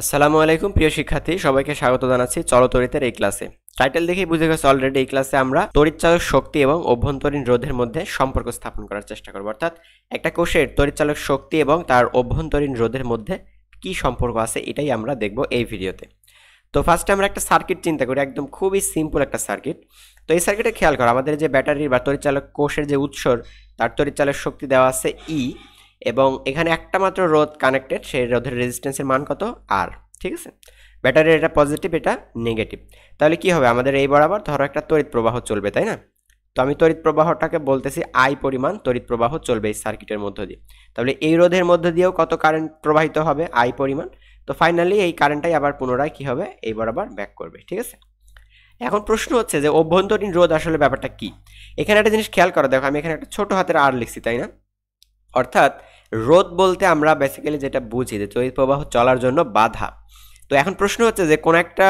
আসসালামু আলাইকুম প্রিয় শিক্ষার্থী, সবাইকে স্বাগত জানাচ্ছি চলতরিতের এই ক্লাসে। টাইটেল দেখেই বুঝে গেছে অলরেডি এই ক্লাসে আমরা তড়িৎচালক শক্তি এবং অভ্যন্তরীণ রোধের মধ্যে সম্পর্ক স্থাপন করার চেষ্টা করব। অর্থাৎ একটা কোষের তড়িৎচালক শক্তি এবং তার অভ্যন্তরীণ রোধের মধ্যে কি সম্পর্ক আছে এটাই আমরা দেখব এই ভিডিওতে। তো ফার্স্টে আমরা একটা সার্কিট চিন্তা করি, একদম খুবই সিম্পল একটা সার্কিট। তো এই সার্কিটে খেয়াল করো, আমাদের যে ব্যাটারি বা তড়িৎচালক কোষের যে উৎসর তার তড়িৎচালক শক্তি দেওয়া আছে ই, এবং এখানে একটা মাত্র রোধ কানেক্টেড, সেই রোধের রেজিস্ট্যান্সের মান কত আর। ঠিক আছে, ব্যাটারির এটা পজিটিভ, এটা নেগেটিভ। তাহলে কি হবে, আমাদের এই বরাবর ধরো একটা তড়িৎ প্রবাহ চলবে, তাই না? তো আমি তড়িৎ প্রবাহটাকে বলতেছি আই পরিমাণ তড়িৎ প্রবাহ চলবে এই সার্কিটের মধ্য দিয়ে। তাহলে এই রোধের মধ্য দিয়েও কত কারেন্ট প্রবাহিত হবে, আই পরিমাণ। তো ফাইনালি এই কারেন্টটাই আবার পুনরায় কি হবে, এই বরাবর ব্যাক করবে। ঠিক আছে, এখন প্রশ্ন হচ্ছে যে অভ্যন্তরীণ রোধ আসলে ব্যাপারটা কি। এখানে একটা জিনিস খেয়াল করো, দেখো আমি এখানে একটা ছোট হাতের আর লিখছি, তাই না? অর্থাৎ রোধ বলতে আমরা বেসিক্যালি যেটা বুঝি যে তড়িৎ প্রবাহ চলার জন্য বাধা। তো এখন প্রশ্ন হচ্ছে যে কোন একটা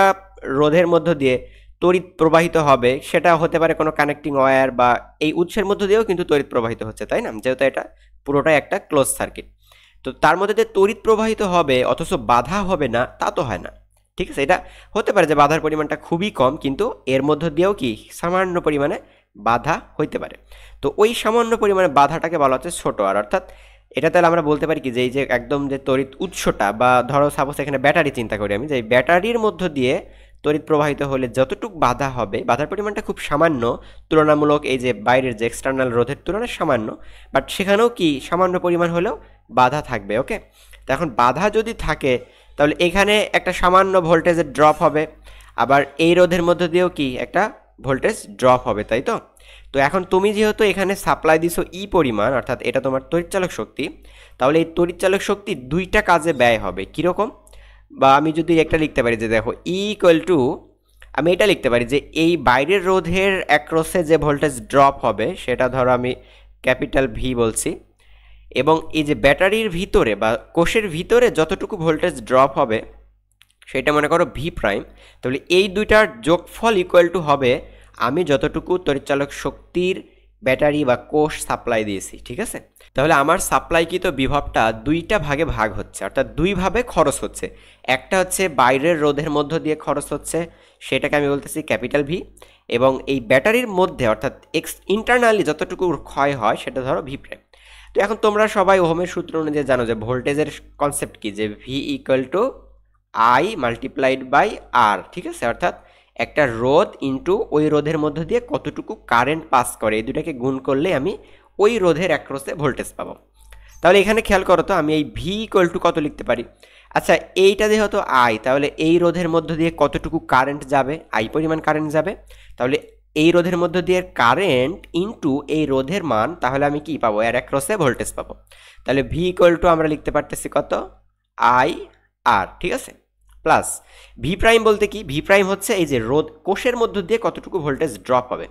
রোধের মধ্য দিয়ে তড়িৎ প্রবাহিত হবে, সেটা হতে পারে কোনো কানেক্টিং ওয়্যার বা এই উৎসের মধ্য দিয়েও কিন্তু তড়িৎ প্রবাহিত হচ্ছে, তাই না? যেহেতু এটা পুরোটাই একটা ক্লোজ সার্কিট। তো তার মধ্যে যে তড়িৎ প্রবাহিত হবে অথচ বাধা হবে না, তা তো হয় না। ঠিক আছে, এটা হতে পারে যে বাধার পরিমাণটা খুবই কম, কিন্তু এর মধ্য দিয়েও কি সামান্য পরিমাণে বাধা হইতে পারে। তো ওই সামান্য পরিমাণে বাধাটাকে বলা হচ্ছে ছোট আর। অর্থাৎ এটা তাহলে আমরা বলতে পারি কি যে এই যে একদম যে তড়িৎ উৎসটা, বা ধরো সাপোজ এখানে ব্যাটারি চিন্তা করি আমি, যে এই ব্যাটারির মধ্য দিয়ে তড়িৎ প্রবাহিত হলে যতটুকু বাধা হবে, বাধার পরিমাণটা খুব সামান্য, তুলনামূলক এই যে বাইরের যে এক্সটার্নাল রোধের তুলনায় সামান্য, বাট সেখানেও কি সামান্য পরিমাণ হলেও বাধা থাকবে। ওকে, তো এখন বাধা যদি থাকে তাহলে এখানে একটা সামান্য ভোল্টেজের ড্রপ হবে, আবার এই রোধের মধ্য দিয়েও কি একটা ভোল্টেজ ড্রপ হবে, তাই তো? তো এখন তুমি যেহেতু এখানে সাপ্লাই দিছো ই পরিমাণ, অর্থাৎ এটা তোমার তড়িৎচালক শক্তি, তাহলে এই তড়িৎচালক শক্তি দুইটা কাজে ব্যয় হবে। কীরকম? বা আমি যদি একটা লিখতে পারি যে দেখো ই ইকুয়াল টু, আমি এটা লিখতে পারি যে এই বাইরের রোধের অ্যাক্রসে যে ভোল্টেজ ড্রপ হবে সেটা ধরো আমি ক্যাপিটাল ভি বলছি, এবং এই যে ব্যাটারির ভিতরে বা কোষের ভিতরে যতটুকু ভোল্টেজ ড্রপ হবে সেটা মনে করো ভি প্রাইম। তাহলে এই দুইটার যোগফল ইকুয়াল টু হবে আমি যতটুকু তড়িৎচালক শক্তির ব্যাটারি বা কোষ সাপ্লাই দিয়েছি। ঠিক আছে, তাহলে আমার সাপ্লাইকৃত বিভবটা দুইটা ভাগে ভাগ হচ্ছে, অর্থাৎ দুইভাবে খরচ হচ্ছে। একটা হচ্ছে বাইরের রোধের মধ্য দিয়ে খরচ হচ্ছে, সেটাকে আমি বলতেছি ক্যাপিটাল ভি, এবং এই ব্যাটারির মধ্যে অর্থাৎ ইন্টারনালি যতটুকু ক্ষয় হয় সেটা ধরো ভি প্রাইম। তো এখন তোমরা সবাই ওহমের সূত্র অনুযায়ী জানো যে ভোল্টেজের কনসেপ্ট কি, যে V equal to I multiplied by R. ঠিক আছে, অর্থাৎ একটা রোধ ইন্টু ওই রোধের মধ্য দিয়ে কতটুকু কারেন্ট পাস করে, এই দুটাকে গুণ করলে আমি ওই রোধের অ্যাক্রসে ভোল্টেজ পাবো। তাহলে এখানে খেয়াল করো তো, আমি এই ভি ইকুয়াল টু কত লিখতে পারি? আচ্ছা, এইটা যেহেতু আই, তাহলে এই রোধের মধ্য দিয়ে কতটুকু কারেন্ট যাবে, আই পরিমাণ কারেন্ট যাবে। তাহলে এই রোধের মধ্য দিয়ে কারেন্ট ইন্টু এই রোধের মান, তাহলে আমি কি পাবো, এর অ্যাক্রসে ভোল্টেজ পাবো। তাহলে ভি ইকুয়াল টু আমরা লিখতে পারতেছি কত, আই আর। ঠিক আছে, প্লাস ভি প্রাইম বলতে কি, ভি প্রাইম হচ্ছে এই যে রোধ কোষের মধ্য দিয়ে কতটুকু ভোল্টেজ ড্রপ হবে।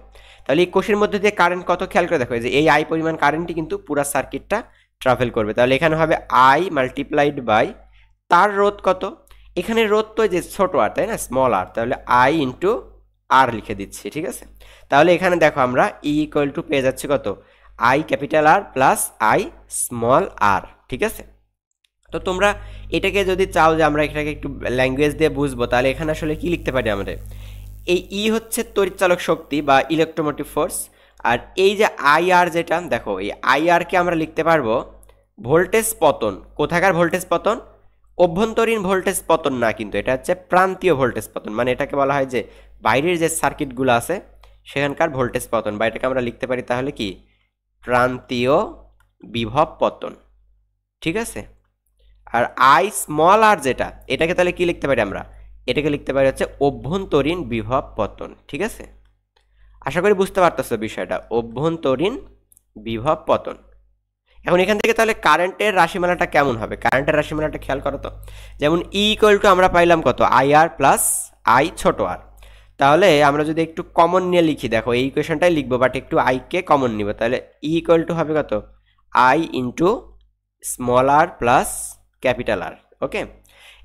তাহলে এই কোষের মধ্য দিয়ে কারেন্ট কত, খেয়াল করে দেখো, যে এই আই পরিমাণ কারেন্টই কিন্তু পুরো সার্কিটটা ট্রাভেল করবে। তাহলে এখানে হবে আই মাল্টিপ্লাইড বাই তার রোধ কত, এখানে রোধ তো যে ছোট আর, তাই না, স্মল আর, তাহলে আই ইন্টু আর লিখে দিচ্ছি। ঠিক আছে, তাহলে এখানে দেখো আমরা ই ইকুয়াল টু পেয়ে যাচ্ছি কত, I capital R plus I small R. ঠিক আছে, তো তোমরা এটাকে যদি চাও যে আমরা এটাকে একটু ল্যাঙ্গুয়েজ দিয়ে বুঝবো, তাহলে এখানে আসলে কি লিখতে পারি আমরা, এই ই হচ্ছে তড়িৎচালক শক্তি বা ইলেকট্রোমোটিভ ফোর্স, আর এই যে আই আর যেটা দেখো, এই আই আরকে আমরা লিখতে পারবো ভোল্টেজ পতন। কোথাকার ভোল্টেজ পতন? অভ্যন্তরীণ ভোল্টেজ পতন না, কিন্তু এটা হচ্ছে প্রান্তীয় ভোল্টেজ পতন। মানে এটাকে বলা হয় যে বাইরের যে সার্কিটগুলো আছে সেখানকার ভোল্টেজ পতন, বা এটাকে আমরা লিখতে পারি তাহলে কি, প্রান্তীয় বিভব পতন। ঠিক আছে, আর আই স্মল আর যেটা, এটাকে তাহলে কি লিখতে পারি আমরা, এটাকে লিখতে পারি হচ্ছে অভ্যন্তরীণ বিভব পতন। ঠিক আছে, আশা করি বুঝতে পারতেছো বিষয়টা, অভ্যন্তরীণ বিভব পতন। এখন এখান থেকে তাহলে কারেন্টের রাশিমালাটা কেমন হবে, কারেন্টের রাশিমালাটা খেয়াল করো তো। যেমন ই ইকুয়াল টু আমরা পাইলাম কত, আই আর প্লাস আই ছোট আর। তাহলে আমরা যদি একটু কমন নিয়ে লিখি, দেখো এই ইকুয়েশনটাই লিখবো, বাট একটু আইকে কমন নিব। তাহলে ই ইকুয়াল টু হবে কত, I into small R plus capital R. Okay,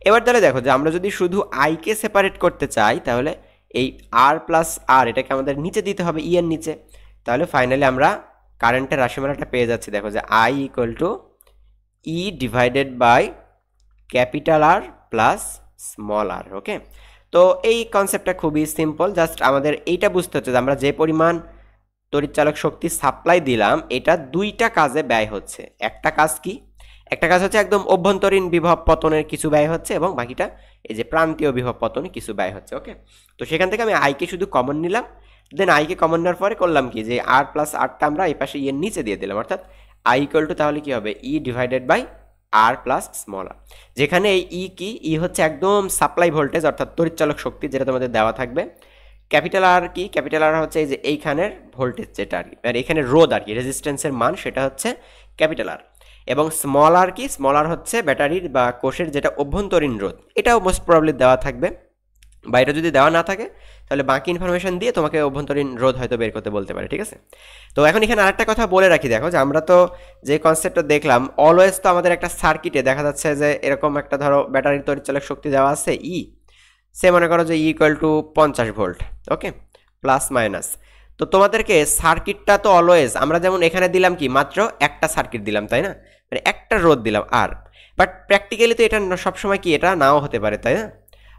এবার তাহলে দেখো যে আমরা যদি শুধু আইকে সেপারেট করতে চাই, তাহলে এই আর প্লাস আর এটাকে আমাদের নিচে দিতে হবে, ই এর নিচে। তাহলে ফাইনালি আমরা কারেন্টের রাশিমালাটা পেয়ে যাচ্ছি, দেখো যে I equal to E divided by capital R plus small R. Okay, তো এই কনসেপ্টটা খুবই সিম্পল, জাস্ট আমাদের এইটা বুঝতে হচ্ছে যে আমরা যে পরিমাণ তড়িৎচালক শক্তি সাপ্লাই দিলাম এটা দুইটা কাজে ব্যয় হচ্ছে। একটা কাজ কি, একটা কাজ হচ্ছে একদম অভ্যন্তরীণ বিভব পতনের কিছু ব্যয় হচ্ছে এবং বাকিটা এই যে প্রান্তীয় বিভব পতনে কিছু ব্যয় হচ্ছে। ওকে, তো সেখান থেকে আমি আইকে শুধু কমন নিলাম, দেন আইকে কমন নেওয়ার পরে করলাম কি যে আর প্লাস আরটা আমরা এই পাশে এর নিচে দিয়ে দিলাম, অর্থাৎ আই ইকুয়াল টু তাহলে কি হবে E divided by R plus small R, যেখানে এই ই কি, ই হচ্ছে একদম সাপ্লাই ভোল্টেজ অর্থাৎ তড়িৎচালক শক্তি যেটা তোমাদের দেওয়া থাকবে। ক্যাপিটাল আর কি, ক্যাপিটাল আর হচ্ছে এই যে এইখানের ভোল্টেজ যেটা আর কি, আর এখানে রোধ আর কি, রেজিস্ট্যান্সের মান সেটা হচ্ছে ক্যাপিটাল আর। এবং স্মল আর কি, স্মল আর হচ্ছে ব্যাটারির বা কোষের যেটা অভ্যন্তরীণ রোধ, এটাও মোস্ট প্রবাবলি দেওয়া থাকবে, বা এটা যদি দেওয়া না থাকে তাহলে বাকি ইনফরমেশন দিয়ে তোমাকে অভ্যন্তরীণ রোধ হয়তো বের করতে বলতে পারে। ঠিক আছে, তো এখন এখানে আরেকটা কথা বলে রাখি, দেখো যে আমরা তো যে কনসেপ্টটা দেখলাম অলওয়েজ তো আমাদের একটা সার্কিটে দেখা যাচ্ছে যে এরকম একটা ধরো ব্যাটারির তড়িৎচালক শক্তি দেওয়া আছে ই, সে মনে করো যে E equal to 50 volt. Okay, plus minus, তো তোমাদেরকে সার্কিটটা তো অলওয়েজ আমরা যেমন এখানে দিলাম কি মাত্র একটা সার্কিট দিলাম, তাই না, মানে একটা রোধ দিলাম আর, বাট প্র্যাকটিক্যালি তো এটা সবসময় কি এটা নাও হতে পারে, তাই না।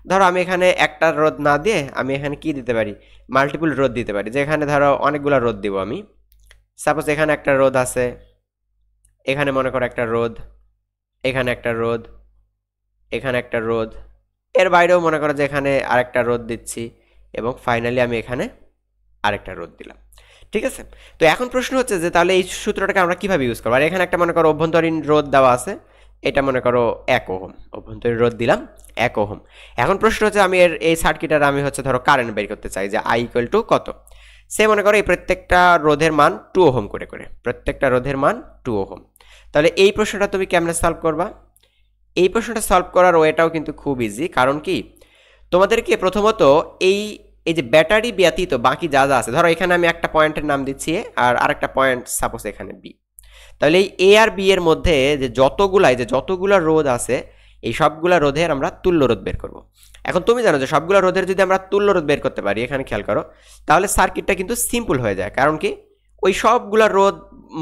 ধরো আমি এখানে একটা রোধ না দিয়ে আমি এখানে কি দিতে পারি, মাল্টিপল রোধ দিতে পারি, যে এখানে ধরো অনেকগুলো রোধ দিব আমি। সাপোজ এখানে একটা রোধ আছে, এখানে মনে করো একটা রোধ, এখানে একটা রোধ, এখানে একটা রোধ, এর বাইরেও মনে করো যে এখানে আরেকটা রোধ দিচ্ছি, এবং ফাইনালি আমি এখানে আরেকটা রোধ দিলাম। ঠিক আছে, তো এখন প্রশ্ন হচ্ছে যে তাহলে এই সূত্রটাকে আমরা কিভাবে ইউজ করবো। আর এখানে একটা মনে করো অভ্যন্তরীণ রোধ দেওয়া আছে, এটা মনে করো 1 ওহম, অভ্যন্তরীণ রোধ দিলাম 1 ওহম। এখন প্রশ্ন হচ্ছে আমি এই সার্কিটের আমি হচ্ছে ধরো কারেন্ট বের করতে চাই যে আই ইকুয়াল টু কত, সে মনে করো এই প্রত্যেকটা রোধের মান 2 ওহম করে করে, প্রত্যেকটা রোধের মান 2 ওহম। তাহলে এই প্রশ্নটা তুমি কেমনে সলভ করবা, এই প্রশ্নটা সলভ করার ওয়েটাও কিন্তু খুব ইজি, কারণ কি তোমাদেরকে প্রথমত এই যে ব্যাটারি ব্যতীত বাকি যা যা আছে, ধরো এখানে আমি একটা পয়েন্টের নাম দিচ্ছি এ, আর আরেকটা পয়েন্ট সাপোজ এখানে বি, তাহলে এই এ আর বি এর মধ্যে যে যতগুলা রোধ আছে এই সবগুলা রোধের আমরা তুল্য রোধ বের করব। এখন তুমি জানো যে সবগুলা রোধের যদি আমরা তুল্য রোধ বের করতে পারি, এখানে খেয়াল করো, তাহলে সার্কিটটা কিন্তু সিম্পল হয়ে যায়, কারণ কি ওই সবগুলা রোধ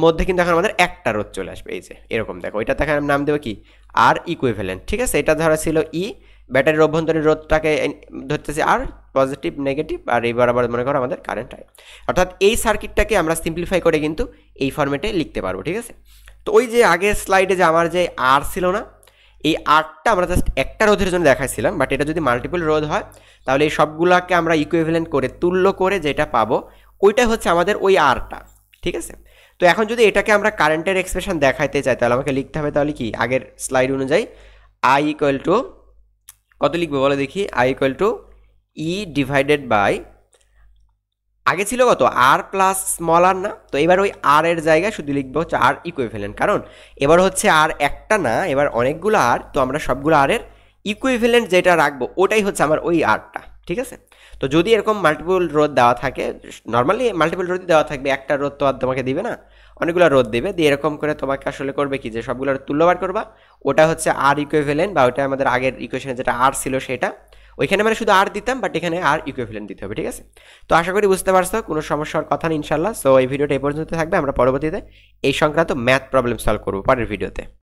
মধ্যে কিন্তু এখন আমাদের একটা রোধ চলে আসবে, এই যে এরকম দেখো, এটা দেখে নাম দেবো কি আর ইকুইভ্যালেন্ট। ঠিক আছে, এটা ধরা ছিল ই, ব্যাটারির অভ্যন্তরীণ রোধটাকে ধরতেছি আর, পজিটিভ নেগেটিভ, আর এইবার আবার মনে করো আমাদের কারেন্ট আই, অর্থাৎ এই সার্কিটটাকে আমরা সিম্পলিফাই করে কিন্তু এই ফরম্যাটে লিখতে পারবো। ঠিক আছে, তো ওই যে আগের স্লাইডে যে আমার যে আর ছিল না, এই আরটা আমরা জাস্ট একটা রোধের জন্য দেখাইছিলাম, বাট এটা যদি মাল্টিপল রোধ হয় তাহলে এই সবগুলাকে আমরা ইকুইভ্যালেন্ট করে তুল্য করে যেটা পাবো ওইটা হচ্ছে আমাদের ওই আরটা। ঠিক আছে, তো এখন যদি এটাকে আমরা কারেন্টের এক্সপ্রেশন দেখাইতে চাই তাহলে আমাকে লিখতে হবে তাহলে কি আগের স্লাইড অনুযায়ী আই ইকুয়াল টু কত লিখবো বলো দেখি, I equal to E divided by, আগে ছিল কত আর প্লাস স্মল আর না, তো এবার ওই আর এর জায়গায় শুধু লিখবো হচ্ছে আর ইকুইভ্যালেন্ট, কারণ এবার হচ্ছে আর একটা না, এবার অনেকগুলো আর, তো আমরা সবগুলো আর এর ইকুইভ্যালেন্ট যেটা রাখবো ওটাই হচ্ছে আমার ওই আরটা। ঠিক আছে, তো যদি এরকম মাল্টিপল রোধ দেওয়া থাকে, নর্মালি মাল্টিপল রোধই দেওয়া থাকবে, একটা রোধ তো আর তোমাকে দিবে না, অনেকগুলো রোধ দেবে, দিয়ে এরকম করে তোমাকে আসলে করবে কি যে সবগুলোর তুল্যবার করবা, ওটা হচ্ছে আর ইকুইভ্যালেন্ট, বা ওটা আমাদের আগের ইকুয়েশনে যেটা আর ছিল সেটা, ওইখানে মানে শুধু আর দিতাম, বাট এখানে আর ইকুইভ্যালেন্ট দিতে হবে। ঠিক আছে, তো আশা করি বুঝতে পারছো, কোনো সমস্যার কথা নেই ইনশাল্লাহ। সো এই ভিডিওটা এই পর্যন্ত থাকবে, আমরা পরবর্তীতে এই সংক্রান্ত ম্যাথ প্রবলেম সলভ করবো পরের ভিডিওতে।